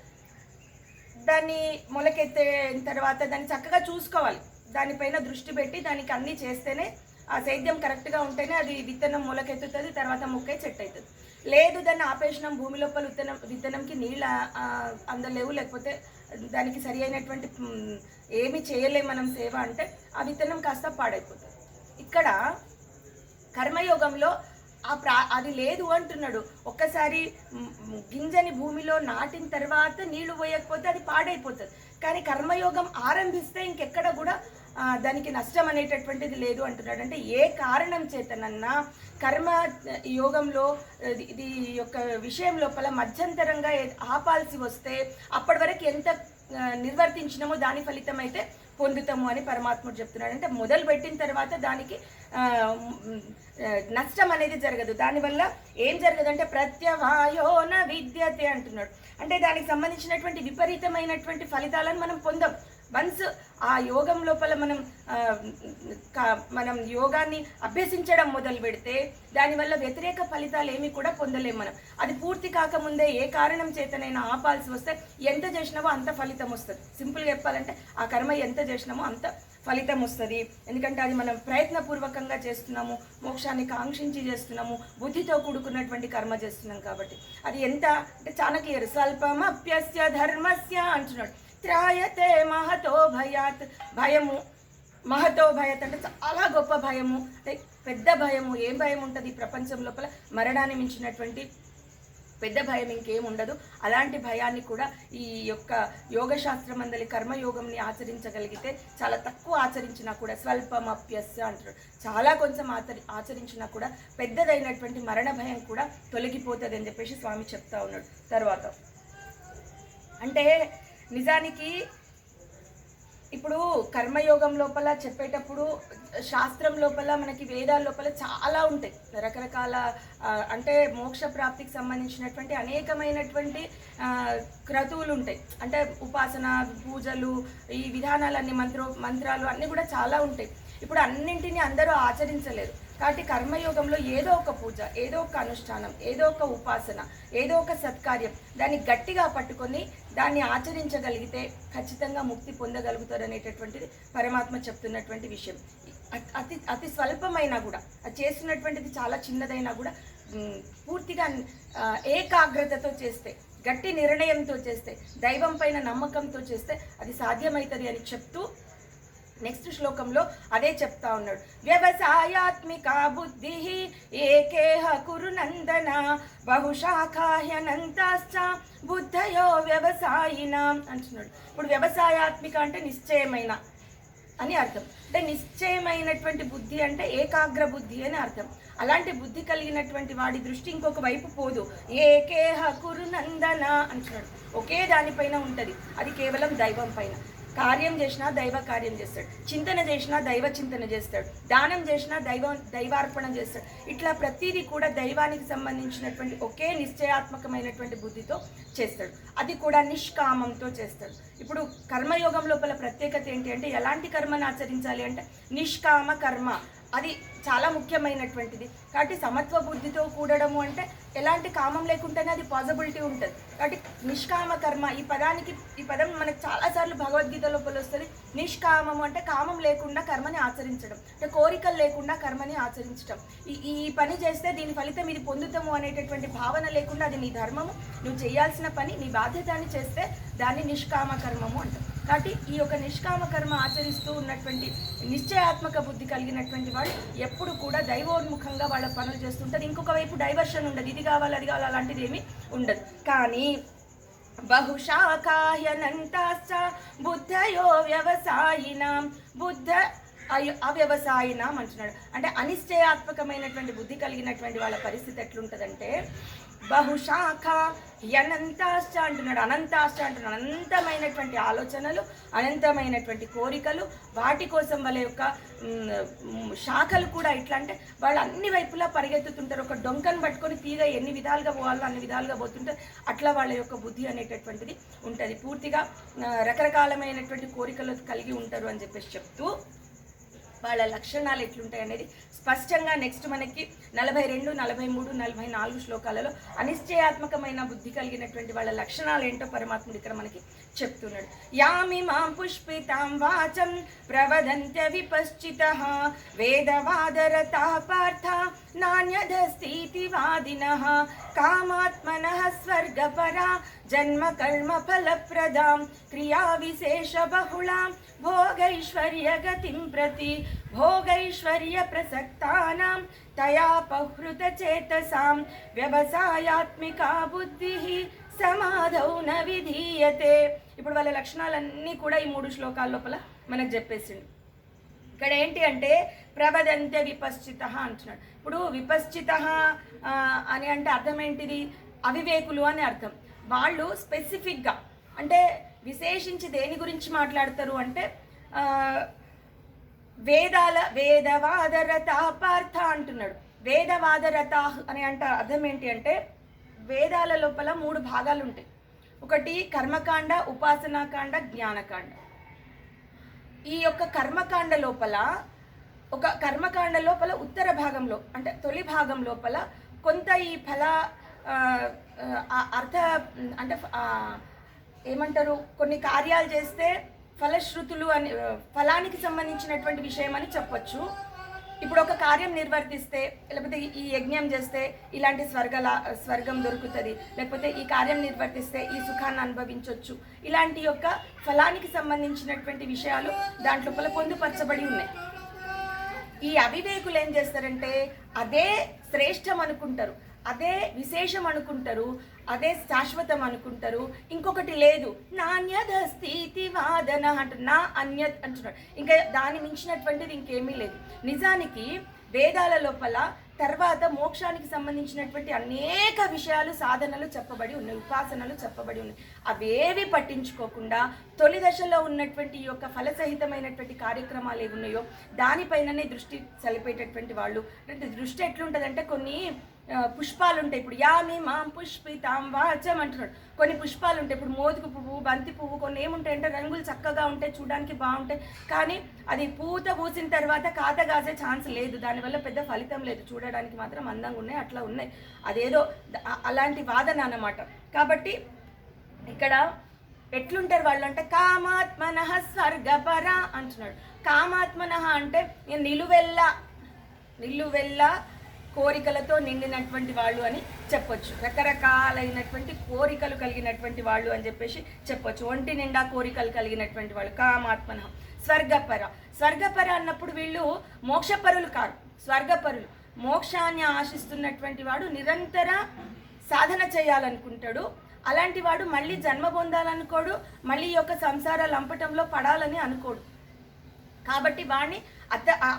దాన్ని మొలకెత్తిన తర్వాత దాన్ని చక్కగా చూసుకోవాలి, దానిపైన దృష్టి పెట్టి దానికి అన్నీ చేస్తేనే ఆ సేద్యం కరెక్ట్గా ఉంటేనే అది విత్తనం మొలకెత్తుతుంది, తర్వాత మొక్క చెట్టు అవుతుంది. లేదు దాన్ని ఆపేషణం, భూమి లోపల విత్తనంకి నీళ్ళు అందలేవు, లేకపోతే దానికి సరి అయినటువంటి ఏమి చేయలేము మనం సేవ అంటే ఆ విత్తనం కాస్త పాడైపోతుంది. ఇక్కడ కర్మయోగంలో అది లేదు అంటున్నాడు. ఒక్కసారి గింజని భూమిలో నాటిన తర్వాత నీళ్లు పోయకపోతే అది పాడైపోతుంది. కానీ కర్మయోగం ఆరంభిస్తే ఇంకెక్కడ కూడా దానికి నష్టం అనేటటువంటిది లేదు అంటున్నాడు. అంటే ఏ కారణం చేతనన్నా కర్మ యోగంలో ఇది యొక్క విషయం లోపల మధ్యంతరంగా ఆపాల్సి వస్తే అప్పటి వరకు ఎంత నిర్వర్తించినామో దాని ఫలితం అయితే పొందుతాము అని పరమాత్ముడు చెప్తున్నాడు. అంటే మొదలు పెట్టిన తర్వాత దానికి నష్టం అనేది జరగదు. దానివల్ల ఏం జరగదంటే ప్రత్యవాయోన విద్యతే అంటున్నాడు. అంటే దానికి సంబంధించినటువంటి విపరీతమైనటువంటి ఫలితాలను మనం పొందాం. వన్స్ ఆ యోగం లోపల మనం యోగాన్ని అభ్యసించడం మొదలు పెడితే దానివల్ల వ్యతిరేక ఫలితాలు ఏమి కూడా పొందలేం మనం. అది పూర్తి కాకముందే ఏ కారణం చేతనైనా ఆపాల్సి వస్తే ఎంత చేసినామో అంత ఫలితం వస్తుంది. సింపుల్గా చెప్పాలంటే ఆ కర్మ ఎంత చేసినామో అంత ఫలితం వస్తుంది. ఎందుకంటే అది మనం ప్రయత్నపూర్వకంగా చేస్తున్నాము, మోక్షాన్ని కాంక్షించి చేస్తున్నాము, బుద్ధితో కూడుకున్నటువంటి కర్మ చేస్తున్నాం. కాబట్టి అది ఎంత అంటే చాలా క్లియర్. స్వల్పమప్యస్య ధర్మస్య అంటున్నాడు. త్రాయతే మహతో భయాత్, భయము మహతో భయత్ అంటే చాలా గొప్ప భయము, అంటే పెద్ద భయము. ఏం భయం ఉంటుంది ఈ ప్రపంచం లోపల? మరణాన్ని మించినటువంటి పెద్ద భయం ఇంకేం ఉండదు. అలాంటి భయాన్ని కూడా ఈ యొక్క యోగశాస్త్రం అందలి కర్మయోగంని ఆచరించగలిగితే, చాలా తక్కువ ఆచరించినా కూడా స్వల్పమప్యస్య అంటారు, చాలా కొంచెం ఆచరించినా కూడా పెద్దదైనటువంటి మరణ భయం కూడా తొలగిపోతుంది అని చెప్పేసి స్వామి చెప్తా ఉన్నాడు. తర్వాత అంటే నిజానికి ఇప్పుడు కర్మయోగం లోపల చెప్పేటప్పుడు శాస్త్రం లోపల మనకి వేదాల లోపల చాలా ఉంటాయి, రకరకాల అంటే మోక్ష ప్రాప్తికి సంబంధించినటువంటి అనేకమైనటువంటి క్రతువులు ఉంటాయి. అంటే ఉపాసన, పూజలు, ఈ విధానాలన్నీ మంత్రాలు అన్నీ కూడా చాలా ఉంటాయి. ఇప్పుడు అన్నింటినీ అందరూ ఆచరించలేరు కాబట్టి కర్మయోగంలో ఏదో ఒక పూజ, ఏదో ఒక అనుష్ఠానం, ఏదో ఒక ఉపాసన, ఏదో ఒక సత్కార్యం దాన్ని గట్టిగా పట్టుకొని దాన్ని ఆచరించగలిగితే ఖచ్చితంగా ముక్తి పొందగలుగుతారు అనేటటువంటిది పరమాత్మ చెప్తున్నటువంటి విషయం. అతి అతి స్వల్పమైనా కూడా, అది చేస్తున్నటువంటిది చాలా చిన్నదైనా కూడా పూర్తిగా ఏకాగ్రతతో చేస్తే, గట్టి నిర్ణయంతో చేస్తే, దైవం పైన నమ్మకంతో చేస్తే అది సాధ్యమవుతుంది అని చెప్తూ నెక్స్ట్ శ్లోకంలో అదే చెప్తా ఉన్నాడు. వ్యవసాయాత్మిక బుద్ధి ఏకేహ కురు నందన బహుశాఖాహ్యనంతాశ్చ బుద్ధయో వ్యవసాయిన అంటున్నాడు. ఇప్పుడు వ్యవసాయాత్మిక అంటే నిశ్చయమైన అని అర్థం. అంటే నిశ్చయమైనటువంటి బుద్ధి అంటే ఏకాగ్ర బుద్ధి అని అర్థం. అలాంటి బుద్ధి కలిగినటువంటి వాడి దృష్టి ఇంకొక వైపు పోదు. ఏకేహ కురు నందన అంటున్నాడు, ఒకే దానిపైన ఉంటుంది, అది కేవలం దైవం పైన. కార్యం చేసినా దైవ కార్యం చేస్తాడు, చింతన చేసినా దైవ చింతన చేస్తాడు, దానం చేసినా దైవార్పణ చేస్తాడు. ఇట్లా ప్రతిదీ కూడా దైవానికి సంబంధించినటువంటి ఒకే నిశ్చయాత్మకమైనటువంటి బుద్ధితో చేస్తాడు, అది కూడా నిష్కామంతో చేస్తాడు. ఇప్పుడు కర్మయోగం లోపల ప్రత్యేకత ఏంటి అంటే, ఎలాంటి కర్మను ఆచరించాలి అంటే నిష్కామ కర్మ, అది చాలా ముఖ్యమైనటువంటిది. కాబట్టి సమత్వ బుద్ధితో కూడడము అంటే ఎలాంటి కామం లేకుండానే అది పాసిబిలిటీ ఉంటుంది. కాబట్టి నిష్కామ కర్మ, ఈ పదం మనకు చాలాసార్లు భగవద్గీత లోపల వస్తుంది. నిష్కామము అంటే కామం లేకుండా కర్మని ఆచరించడం, అంటే కోరికలు లేకుండా కర్మని ఆచరించడం. ఈ పని చేస్తే దీని ఫలితం ఇది పొందుతాము అనేటటువంటి భావన లేకుండా అది నీ ధర్మము, నువ్వు చేయాల్సిన పని, నీ బాధ్యతని చేస్తే దాన్ని నిష్కామ కర్మము అంటాం. కాబట్టి ఈ యొక్క నిష్కామ కర్మ ఆచరిస్తూ ఉన్నటువంటి నిశ్చయాత్మక బుద్ధి కలిగినటువంటి వాళ్ళు ఎప్పుడు కూడా దైవోన్ముఖంగా వాళ్ళ పనులు చేస్తుంటారు. ఇంకొక వైపు డైవర్షన్ ఉండదు, ఇది కావాలి అది కావాలి అలాంటిది ఏమీ ఉండదు. కానీ బహుశాఖాహ్యనంతాశ్చ బుద్ధయో వ్యవసాయినాం అవ్యవసాయినాం అంటున్నాడు. అంటే అనిశ్చయాత్మకమైనటువంటి బుద్ధి కలిగినటువంటి వాళ్ళ పరిస్థితి ఎట్లుంటుందంటే, బహుశాఖ అనంతాశ్చ అంటున్నాడు, అనంతాశ్చ అంటున్నాడు, అనంతమైనటువంటి ఆలోచనలు, అనంతమైనటువంటి కోరికలు, వాటి కోసం వాళ్ళ యొక్క శాఖలు కూడా ఎట్లా అంటే వాళ్ళు అన్ని వైపులా పరిగెత్తుతుంటారు. ఒక డొంకను పట్టుకొని తీగ ఎన్ని విధాలుగా పోవాలో అన్ని విధాలుగా పోతుంటారు. అట్లా వాళ్ళ యొక్క బుద్ధి అనేటటువంటిది ఉంటుంది. పూర్తిగా రకరకాలమైనటువంటి కోరికలు కలిగి ఉంటారు అని చెప్పేసి చెప్తూ వాళ్ళ లక్షణాలు ఎట్లుంటాయి అనేది స్పష్టంగా నెక్స్ట్ మనకి 42, 43, 44 శ్లోకాలలో అనిశ్చయాత్మకమైన బుద్ధి కలిగినటువంటి వాళ్ళ లక్షణాలు ఏంటో పరమాత్ముడు ఇక్కడ మనకి చెప్తున్నాడు. యామిమాం పుష్పితాం వాచం ప్రవదంత్య విపశ్చితః వేదవాదరతా పార్థ నాన్యదస్తితి వాదినః కామాత్మనః స్వర్గపరా జన్మ కర్మ ఫలప్రదాం క్రియా విశేష బహుళాం భోగైశ్వర్యగతిం ప్రతి భోగైశ్వర్య ప్రసక్తానాం తయాపహృత చేతసాం వ్యవసాయాత్మికా బుద్ధి సమాధౌ న విధీయతే. ఇప్పుడు వాళ్ళ లక్షణాలన్నీ కూడా ఈ 3 శ్లోకాల లోపల మనకు చెప్పేసిండు. ఇక్కడ ఏంటి అంటే ప్రవదంత్య విపశ్చిత అంటున్నాడు. ఇప్పుడు విపశ్చిత అని అంటే అర్థం ఏంటిది? అవివేకులు అని అర్థం. వాళ్ళు స్పెసిఫిక్గా అంటే విశేషించి దేని గురించి మాట్లాడతారు అంటే వేదవాదరతా పార్థ అంటున్నాడు. వేదవాదరతా అని అంటే అర్థం ఏంటి అంటే, వేదాల లోపల 3 భాగాలు ఉంటాయి. ఒకటి కర్మకాండ, ఉపాసనాకాండ, జ్ఞానకాండ. ఈ యొక్క కర్మకాండ లోపల ఉత్తర భాగంలో అంటే తొలి భాగం లోపల కొంత ఈ అర్థ అంటే ఏమంటారు, కొన్ని కార్యాలు చేస్తే ఫలశ్రుతులు అని, ఫలానికి సంబంధించినటువంటి విషయం అని చెప్పొచ్చు. ఇప్పుడు ఒక కార్యం నిర్వర్తిస్తే, లేకపోతే ఈ యజ్ఞం చేస్తే ఇలాంటి స్వర్గం దొరుకుతుంది, లేకపోతే ఈ కార్యం నిర్వర్తిస్తే ఈ సుఖాన్ని అనుభవించవచ్చు, ఇలాంటి యొక్క ఫలానికి సంబంధించినటువంటి విషయాలు దాంట్లో పొందుపరచబడి ఉన్నాయి. ఈ అవివేకులు ఏం చేస్తారంటే అదే శ్రేష్టం అనుకుంటారు, అదే విశేషం అనుకుంటారు, అదే శాశ్వతం అనుకుంటారు. ఇంకొకటి లేదు, నాణ్యత స్థితి వాదన అంటారు, నా అన్యత్ అంటున్నాడు. ఇంకా దాని మించినటువంటిది ఇంకేమీ లేదు. నిజానికి వేదాల లోపల తర్వాత మోక్షానికి సంబంధించినటువంటి అనేక విషయాలు, సాధనలు చెప్పబడి ఉన్నాయి, ఉపాసనలు చెప్పబడి ఉన్నాయి. అవేవి పట్టించుకోకుండా తొలి దశలో ఉన్నటువంటి ఈ యొక్క ఫలసహితమైనటువంటి కార్యక్రమాలు ఏవి ఉన్నాయో దానిపైననే దృష్టి సలిపేటటువంటి వాళ్ళు. దృష్టి ఎట్లుంటుందంటే కొన్ని పుష్పాలు ఉంటాయి. ఇప్పుడు యామి మాం పుష్పితాం వాచం అంటున్నాడు. కొన్ని పుష్పాలు ఉంటాయి, ఇప్పుడు మోదుగు పువ్వు, బంతి పువ్వు, కొన్ని ఏముంటాయంటే రంగులు చక్కగా ఉంటాయి, చూడడానికి బాగుంటాయి, కానీ అది పూత పూసిన తర్వాత కాతగాసే ఛాన్స్ లేదు, దానివల్ల పెద్ద ఫలితం లేదు, చూడడానికి మాత్రం అందంగా ఉన్నాయి, అట్లా ఉన్నాయి. అదేదో అలాంటి వాదన అన్నమాట. కాబట్టి ఇక్కడ ఎట్లుంటారు వాళ్ళు అంటే కామాత్మనః స్వర్గపర అంటున్నాడు. కామాత్మనః అంటే నిలువెల్లా కోరికలతో నిండినటువంటి వాళ్ళు అని చెప్పొచ్చు. రకరకాలైనటువంటి కోరికలు కలిగినటువంటి వాళ్ళు అని చెప్పేసి చెప్పొచ్చు. ఒంటి నిండా కోరికలు కలిగినటువంటి వాళ్ళు కామాత్మన. స్వర్గపర అన్నప్పుడు వీళ్ళు మోక్షపరులు కాదు, స్వర్గపరులు. మోక్షాన్ని ఆశిస్తున్నటువంటి వాడు నిరంతర సాధన చేయాలనుకుంటాడు. అలాంటి వాడు మళ్ళీ జన్మ పొందాలనుకోడు, మళ్ళీ ఈ యొక్క సంసార లంపటంలో పడాలని అనుకోడు. కాబట్టి వాడిని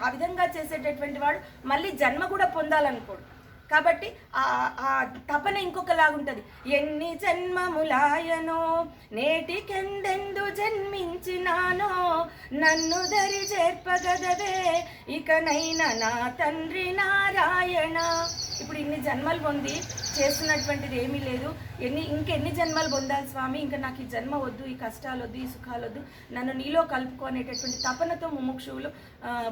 ఆ విధంగా చేసేటటువంటి వాడు మళ్ళీ జన్మ కూడా పొందాలనుకోడు. కాబట్టి ఆ తపన ఇంకొకలాగుంటుంది. ఎన్ని జన్మములాయనో నేటికెందెందు జన్మించినానో నన్ను దరి చేర్పగదవే ఇకనైనా నా తండ్రి నారాయణ. ఇప్పుడు ఇన్ని జన్మలు పొంది చేస్తున్నటువంటిది ఏమీ లేదు. ఇంకెన్ని జన్మలు పొందాలి స్వామి, ఇంకా నాకు ఈ జన్మ వద్దు, ఈ కష్టాలు వద్దు, ఈ సుఖాలు వద్దు, నన్ను నీలో కలుపుకో అనేటటువంటి తపనతో ముముక్షువులు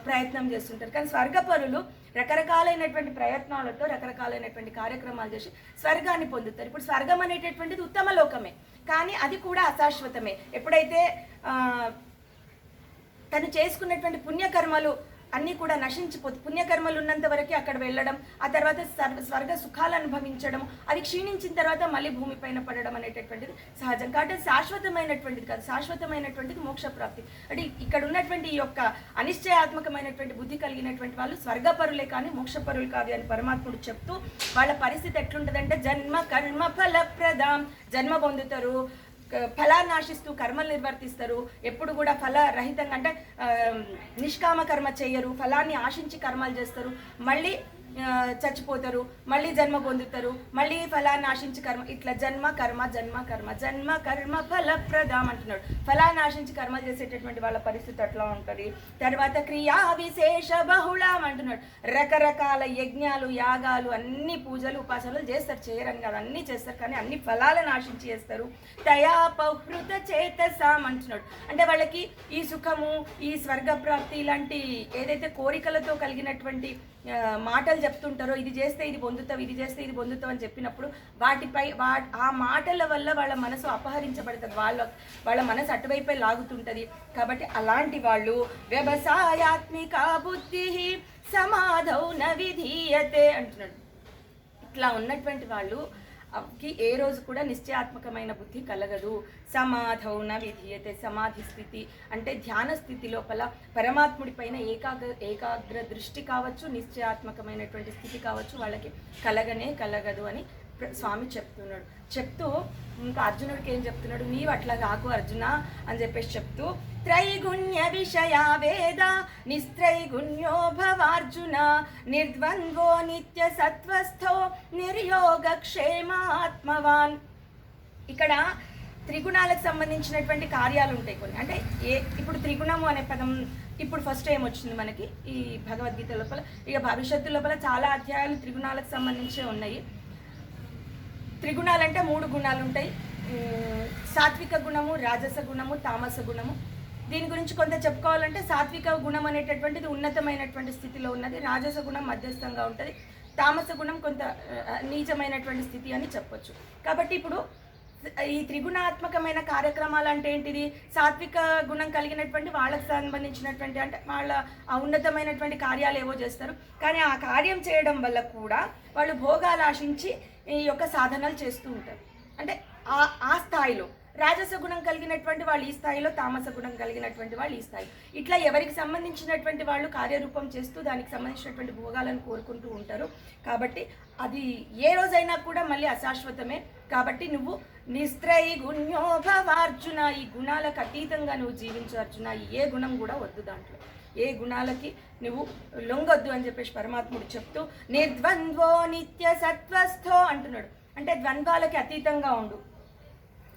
ప్రయత్నం చేస్తుంటారు. కానీ స్వర్గపరులు రకరకాలైనటువంటి ప్రయత్నాలతో రకరకాలైనటువంటి కార్యక్రమాలు చేసి స్వర్గాన్ని పొందుతారు. ఇప్పుడు స్వర్గం అనేటటువంటిది ఉత్తమ లోకమే, కానీ అది కూడా అశాశ్వతమే. ఎప్పుడైతే తను చేసుకున్నటువంటి పుణ్యకర్మలు అన్నీ కూడా నశించిపోతుంది, పుణ్యకర్మలు ఉన్నంత వరకే అక్కడ వెళ్ళడం, ఆ తర్వాత స్వర్గ సుఖాలు అనుభవించడం, అది క్షీణించిన తర్వాత మళ్ళీ భూమిపైన పడడం అనేటటువంటిది సహజం. కాబట్టి శాశ్వతమైనటువంటిది కాదు, శాశ్వతమైనటువంటిది మోక్షప్రాప్తి. అంటే ఇక్కడ ఉన్నటువంటి ఈ యొక్క అనిశ్చయాత్మకమైనటువంటి బుద్ధి కలిగినటువంటి వాళ్ళు స్వర్గపరులే కానీ మోక్షపరులు కాదు అని పరమాత్ముడు చెప్తూ వాళ్ళ పరిస్థితి ఎట్లుంటుందంటే జన్మ కర్మ ఫలప్రదం, జన్మ పొందుతారు, ఫలాన్ని ఆశిస్తూ కర్మలు నిర్వర్తిస్తారు, ఎప్పుడు కూడా ఫలరహితంగా అంటే నిష్కామ కర్మ చేయరు, ఫలాన్ని ఆశించి కర్మలు చేస్తారు, మళ్ళీ చచ్చిపోతారు, మళ్ళీ జన్మ పొందుతారు, మళ్ళీ ఫలాన్ని ఆశించి కర్మ, ఇట్లా జన్మ కర్మ ఫలప్రదం అంటున్నాడు. ఫలాన్ని ఆశించి కర్మలు చేసేటటువంటి వాళ్ళ పరిస్థితి అట్లా ఉంటుంది. తర్వాత క్రియా విశేష బహుళం అంటున్నాడు. రకరకాల యజ్ఞాలు, యాగాలు, అన్ని పూజలు, ఉపాసనలు చేస్తారు, చేయరని కాదు, అన్నీ చేస్తారు, కానీ అన్ని ఫలాలను ఆశించి చేస్తారు. తయా పౌహృత చేతసాం అంటున్నాడు. అంటే వాళ్ళకి ఈ సుఖము, ఈ స్వర్గప్రాప్తి ఇలాంటి ఏదైతే కోరికలతో కలిగినటువంటి మాటలు చెప్తుంటారో, ఇది చేస్తే ఇది పొందుతావు, ఇది చేస్తే ఇది పొందుతావు అని చెప్పినప్పుడు వాటిపై ఆ మాటల వల్ల వాళ్ళ మనసు అపహరించబడుతుంది, వాళ్ళ మనసు అటువైపే లాగుతుంటుంది. కాబట్టి అలాంటి వాళ్ళు వ్యవసాయాత్మిక బుద్ధి సమాధౌ న విధీయతే అంటున్నాడు. ఇట్లా ఉన్నటువంటి వాళ్ళు ఏ రోజు కూడా నిశ్చయాత్మకమైన బుద్ధి కలగదు. సమాధౌన విధీయతే, సమాధి స్థితి అంటే ధ్యాన స్థితి లోపల పరమాత్ముడి పైన ఏకాగ్ర దృష్టి కావచ్చు, నిశ్చయాత్మకమైనటువంటి స్థితి కావచ్చు, వాళ్ళకి కలగదు అని స్వామి చెప్తున్నాడు. చెప్తూ ఇంకా అర్జునుడికి ఏం చెప్తున్నాడు, నీవు అట్లా కాకు అర్జున అని చెప్పేసి చెప్తూ త్రైగుణ్య విషయ వేద నిస్త్రైగుణ్యో భవార్జున నిర్ద్వంద్వో నిత్య సత్వస్థో నిర్యోగక్షేమాత్మవాన్. ఇక్కడ త్రిగుణాలకు సంబంధించినటువంటి కార్యాలు ఉంటాయి కొన్ని. అంటే ఇప్పుడు త్రిగుణము అనే పదం ఇప్పుడు ఫస్ట్ ఏమొచ్చింది మనకి ఈ భగవద్గీత లోపల, ఇక భవిష్యత్తు లోపల చాలా అధ్యాయాలు త్రిగుణాలకు సంబంధించే ఉన్నాయి. త్రిగుణాలంటే 3 గుణాలు ఉంటాయి, సాత్విక గుణము, రాజస గుణము, తామస గుణము. దీని గురించి కొంత చెప్పుకోవాలంటే సాత్విక గుణం అనేటటువంటిది ఉన్నతమైనటువంటి స్థితిలో ఉన్నది, రాజస గుణం మధ్యస్థంగా ఉంటుంది, తామస గుణం కొంత నీచమైనటువంటి స్థితి అని చెప్పొచ్చు. కాబట్టి ఇప్పుడు ఈ త్రిగుణాత్మకమైన కార్యక్రమాలు అంటే ఏంటిది? సాత్విక గుణం కలిగినటువంటి వాళ్ళకి సంబంధించినటువంటి అంటే వాళ్ళ ఆ ఉన్నతమైనటువంటి కార్యాలు ఏవో చేస్తారు. కానీ ఆ కార్యం చేయడం వల్ల కూడా వాళ్ళు భోగాలు ఆశించి ఈ యొక్క సాధనలు చేస్తూ ఉంటారు. అంటే ఆ స్థాయిలో రాజస గుణం కలిగినటువంటి వాళ్ళు ఈ స్థాయిలో, తామస గుణం కలిగినటువంటి వాళ్ళు ఈ స్థాయి. ఇట్లా ఎవరికి సంబంధించినటువంటి వాళ్ళు కార్యరూపం చేస్తూ దానికి సంబంధించినటువంటి భోగాలను కోరుకుంటూ ఉంటారు. కాబట్టి అది ఏ రోజైనా కూడా మళ్ళీ అశాశ్వతమే. కాబట్టి నువ్వు నిస్త్రైగుణ్యో భవార్జున, ఈ గుణాలకు అతీతంగా నువ్వు జీవించు అర్జున. ఏ గుణం కూడా వద్దు, దాంట్లో ఏ గుణాలకి నువ్వు లొంగొద్దు అని చెప్పేసి పరమాత్ముడు చెప్తూ నిర్ద్వంద్వో నిత్య సత్వస్థో అంటున్నాడు. అంటే ద్వంద్వాలకి అతీతంగా ఉండు,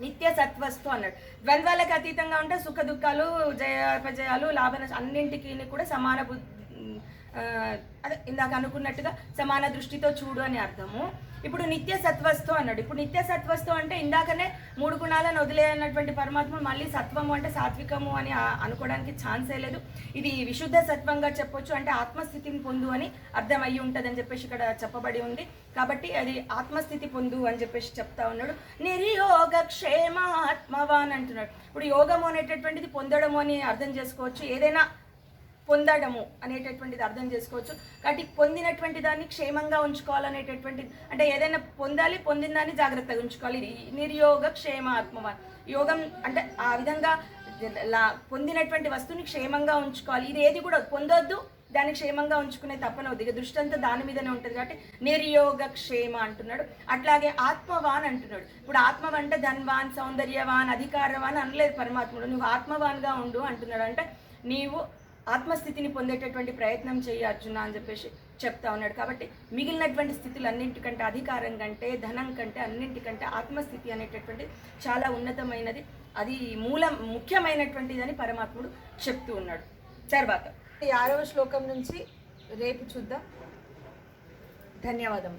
నిత్య సత్వస్థు అన్నాడు. ద్వంద్వాలకు అతీతంగా ఉంటే సుఖ దుఃఖాలు, జయాపజయాలు, లాభ అన్నింటికి కూడా సమాన అదే ఇందాక అనుకున్నట్టుగా సమాన దృష్టితో చూడు అని అర్థము. ఇప్పుడు నిత్య సత్వస్థు అన్నాడు. ఇప్పుడు నిత్య సత్వస్థు అంటే ఇందాకనే 3 గుణాలను వదిలేయన్నటువంటి పరమాత్మ మళ్ళీ సత్వము అంటే సాత్వికము అని అనుకోవడానికి ఛాన్సే లేదు. ఇది విశుద్ధ సత్వంగా చెప్పొచ్చు. అంటే ఆత్మస్థితిని పొందు అని అర్థం అయ్యి ఉంటుంది అని చెప్పేసి ఇక్కడ చెప్పబడి ఉంది. కాబట్టి అది ఆత్మస్థితి పొందు అని చెప్పేసి చెప్తా ఉన్నాడు. నిర్యోగ క్షేమ ఆత్మవాన్ అంటున్నాడు. ఇప్పుడు యోగము అనేటటువంటిది పొందడము అని అర్థం చేసుకోవచ్చు, ఏదైనా పొందడము అనేటటువంటిది అర్థం చేసుకోవచ్చు. కాబట్టి పొందినటువంటి దాన్ని క్షేమంగా ఉంచుకోవాలనేటటువంటిది, అంటే ఏదైనా పొందాలి, పొందిన దాన్ని జాగ్రత్తగా ఉంచుకోవాలి. నిర్యోగ క్షేమ ఆత్మవాన్. యోగం అంటే ఆ విధంగా పొందినటువంటి వస్తువుని క్షేమంగా ఉంచుకోవాలి. ఇది ఏది కూడా పొందొద్దు, దాన్ని క్షేమంగా ఉంచుకునే తప్పనవద్దు. ఇక దృష్టి అంతా దాని మీదనే ఉంటుంది. కాబట్టి నిర్యోగ క్షేమ అంటున్నాడు. అట్లాగే ఆత్మవాన్ అంటున్నాడు. ఇప్పుడు ఆత్మ అంటే ధన్వాన్, సౌందర్యవాన్, అధికారవాన్ అనలేదు పరమాత్ముడు. నువ్వు ఆత్మవాన్గా ఉండు అంటున్నాడు. అంటే నీవు ఆత్మస్థితిని పొందేటటువంటి ప్రయత్నం చేయి అర్జున అని చెప్పేసి చెప్తా ఉన్నాడు. కాబట్టి మిగిలినటువంటి స్థితులు అన్నింటికంటే, అధికారం కంటే, ధనం కంటే, అన్నింటికంటే ఆత్మస్థితి అనేటటువంటి చాలా ఉన్నతమైనది, అది ముఖ్యమైనటువంటిది అని పరమాత్ముడు చెప్తూ ఉన్నాడు. తర్వాత 6వ శ్లోకం నుంచి రేపు చూద్దాం. ధన్యవాదం.